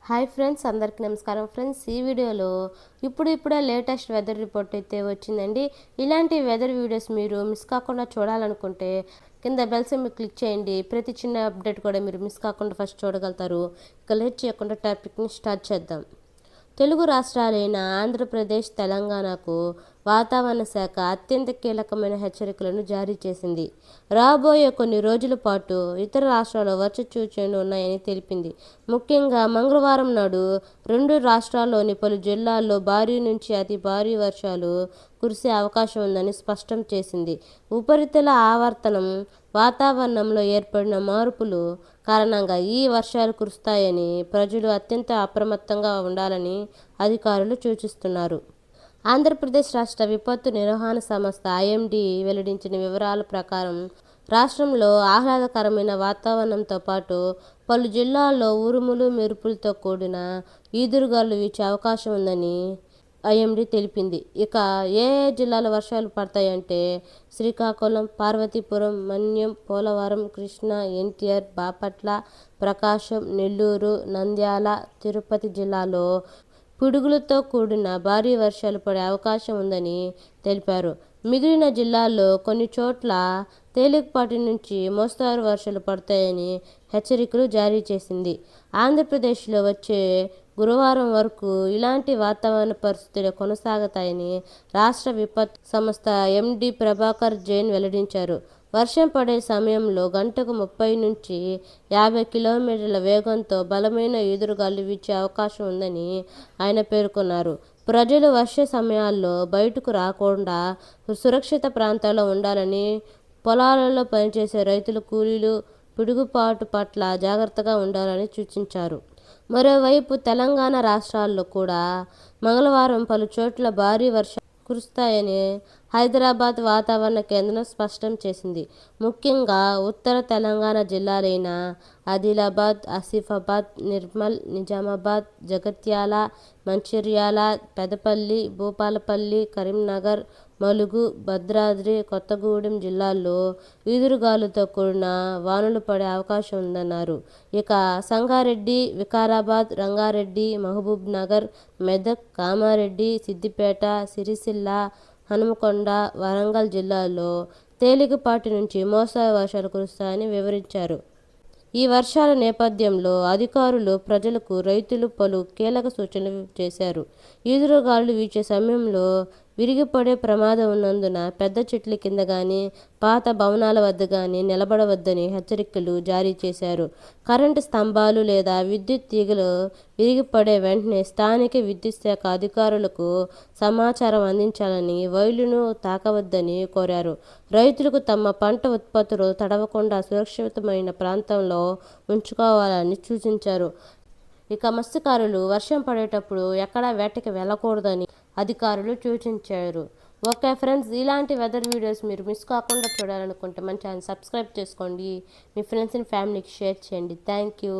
Hi friends, అందరికీ నమస్కారం. Friends, ఈ వీడియోలో ఇప్పుడే లేటెస్ట్ వెదర్ రిపోర్ట్ అయితే వచ్చిందండి. ఇలాంటి వెదర్ వీడియోస్ మీరు మిస్ కాకుండా చూడాలనుకుంటే కింద బెల్ సింబల్ క్లిక్ చేయండి. ప్రతి చిన్న అప్డేట్ కూడా మీరు మిస్ కాకుండా ఫస్ట్ చూడగలుగుతారు. ఇక లేట్ చేయకుండా టాపిక్ని స్టార్ట్ చేద్దాం. తెలుగు రాష్ట్రాలైన ఆంధ్రప్రదేశ్, తెలంగాణకు వాతావరణ శాఖ అత్యంత కీలకమైన హెచ్చరికలను జారీ చేసింది. రాబోయే కొన్ని రోజుల పాటు ఇతర రాష్ట్రాల్లో వర్ష సూచనలు ఉన్నాయని తెలిపింది. ముఖ్యంగా మంగళవారం నాడు రెండు రాష్ట్రాల్లోని పలు జిల్లాల్లో భారీ నుంచి అతి భారీ వర్షాలు కురిసే అవకాశం ఉందని స్పష్టం చేసింది. ఉపరితల ఆవర్తనం వాతావరణంలో ఏర్పడిన మార్పులు కారణంగా ఈ వర్షాలు కురుస్తాయని ప్రజలు అత్యంత అప్రమత్తంగా ఉండాలని అధికారులు సూచిస్తున్నారు. ఆంధ్రప్రదేశ్ రాష్ట్ర విపత్తు నిర్వహణ సంస్థ ఐఎండీ వెల్లడించిన వివరాల ప్రకారం రాష్ట్రంలో ఆహ్లాదకరమైన వాతావరణంతో పాటు పలు జిల్లాల్లో ఉరుములు మెరుపులతో కూడిన ఈదురుగాలు వీచే అవకాశం ఉందని ఐఎండీ తెలిపింది. ఇక ఏ జిల్లాలో వర్షాలు పడతాయంటే శ్రీకాకుళం, పార్వతీపురం, మన్యం, పోలవరం, కృష్ణా, ఎన్టీఆర్, బాపట్ల, ప్రకాశం, నెల్లూరు, నంద్యాల, తిరుపతి జిల్లాలో పిడుగులతో కూడిన భారీ వర్షాలు పడే అవకాశం ఉందని తెలిపారు. మిగిలిన జిల్లాల్లో కొన్ని చోట్ల తేలికపాటి నుంచి మోస్తారు వర్షాలు పడతాయని హెచ్చరికలు జారీ చేసింది. ఆంధ్రప్రదేశ్లో వచ్చే గురువారం వరకు ఇలాంటి వాతావరణ పరిస్థితులు కొనసాగుతాయని రాష్ట్ర విపత్తు సంస్థ ఎండీ ప్రభాకర్ జైన్ వెల్లడించారు. వర్షం పడే సమయంలో గంటకు 30 నుంచి 50 కిలోమీటర్ల వేగంతో బలమైన ఈదురుగాలు వీచే అవకాశం ఉందని ఆయన పేర్కొన్నారు. ప్రజలు వర్ష సమయాల్లో బయటకు రాకుండా సురక్షిత ప్రాంతాల్లో ఉండాలని, పొలాలలో పనిచేసే రైతులు, కూలీలు పిడుగుపాటు పట్ల జాగ్రత్తగా ఉండాలని సూచించారు. మరోవైపు తెలంగాణ రాష్ట్రాల్లో కూడా మంగళవారం పలు చోట్ల భారీ వర్షాలు కురుస్తాయని హైదరాబాద్ వాతావరణ కేంద్రం స్పష్టం చేసింది. ముఖ్యంగా ఉత్తర తెలంగాణ జిల్లాలైన ఆదిలాబాద్, ఆసిఫాబాద్, నిర్మల్, నిజామాబాద్, జగిత్యాల, మంచిర్యాల, పెద్దపల్లి, భూపాలపల్లి, కరీంనగర్, ములుగు, భద్రాద్రి కొత్తగూడెం జిల్లాల్లో ఈదురుగాలులతో కూడిన వానలు పడే అవకాశం ఉందన్నారు. ఇక సంగారెడ్డి, వికారాబాద్, రంగారెడ్డి, మహబూబ్ నగర్, మెదక్, కామారెడ్డి, సిద్దిపేట, సిరిసిల్ల, హనుమకొండ, వరంగల్ జిల్లాల్లో తేలికపాటి నుంచి మోస్తరు వర్షాలు కురుస్తాయని వివరించారు. ఈ వర్షాల నేపథ్యంలో అధికారులు ప్రజలకు, రైతులు పలు కీలక సూచనలు చేశారు. ఈదురుగాలులు వీచే సమయంలో విరిగిపడే ప్రమాదం ఉన్నందున పెద్ద చెట్ల కింద గానీ, పాత భవనాల వద్ద గానీ నిలబడవద్దని హెచ్చరికలు జారీ చేశారు. కరెంటు స్తంభాలు లేదా విద్యుత్ తీగలు విరిగిపడే వెంటనే స్థానిక విద్యుత్ శాఖ అధికారులకు సమాచారం అందించాలని, వైర్లను తాకవద్దని కోరారు. రైతులకు తమ పంట ఉత్పత్తులు తడవకుండా సురక్షితమైన ప్రాంతంలో ఉంచుకోవాలని సూచించారు. ఇక మత్స్యకారులు వర్షం పడేటప్పుడు ఎక్కడా వేటకి వెళ్ళకూడదని అధికారులు సూచించారు. ఓకే ఫ్రెండ్స్, ఇలాంటి వెదర్ వీడియోస్ మీరు మిస్ కాకుండా చూడాలనుకుంటే మన ఛానల్ సబ్స్క్రైబ్ చేసుకోండి. మీ ఫ్రెండ్స్ అండ్ ఫ్యామిలీకి షేర్ చేయండి. Thank you.